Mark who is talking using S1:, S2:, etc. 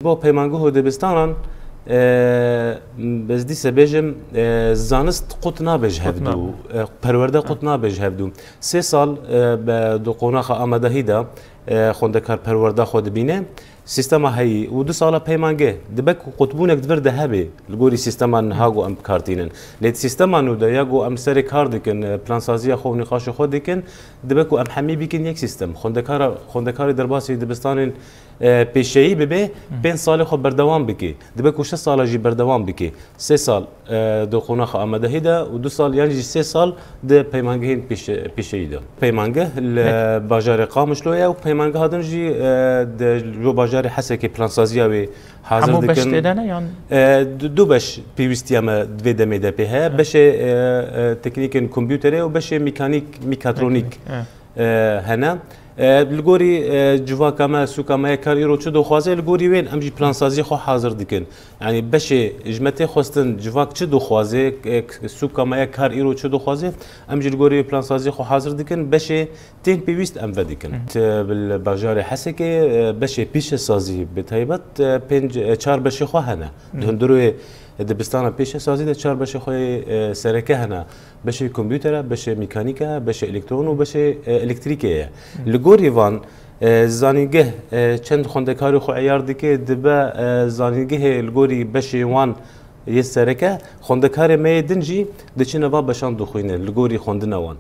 S1: با پیمانگو دبستانان بس دی سبیجم زانست قط نابج هفدو پرورده قط نابج هفدو 3 سال به دو قوناخ آماده هیدا خوندکار پرورده خود بینه سیستم هایی و 2 سال پیمانگه دبک قطبونک دور دهبه لگوری سیستم هاگو ام کارتینن لید سیستم نو دا یاگو ام سر کار دکن پلان سازی خو نقاش خود دکن دبک ام حمی بیکن یک سیستم خوندکار درباسی دبستان پیشه‌ای ببه 5 سال خو بردوام بکی دبک 6 سال جی بردوام بکی 3 سال دو قوناخ آماده هیدا و 2 سال یعنی 3 سال د پیمانگه پیشه‌ای دا پیمانگه باجار قامش لویا و پیمانگه هادن جی جو باجار حسکی پلان سازی و حاضر
S2: همو
S1: دکن
S2: بش دیدن یان
S1: دو بش پیوستی ام دوی دمیده به بش تکنیک کامپیوتری و بش میکاترونیک هنا الگوری جواب کما سوکما کاری رو چه دخوازه الگوری وین امجی پلان سازی خو حاضر دکن یعنی بشه اجمته خواستن جواب چه دخوازه سوکما کاری رو چه دخوازه امجی الگوری پلان سازی خو حاضر دکن بشه تین پیوست ام ودکن بالباجار حسکه بشه پیش سازی به تایبت 4 بشه خو هنه هندروی دبستان پیش سازی ده 4 بشه خوی سرکه هنه بشه کامپیوتر بشه مکانیکا بشه الکترون و بشه الکتریکه لگوری وان زانیگه چند خوندکاری خو عیار دیگه دبا زانیگه لگوری بشه وان یه سرکه خوندکار میدنجی دچینه با بشان دخوینه لگوری خوندن وان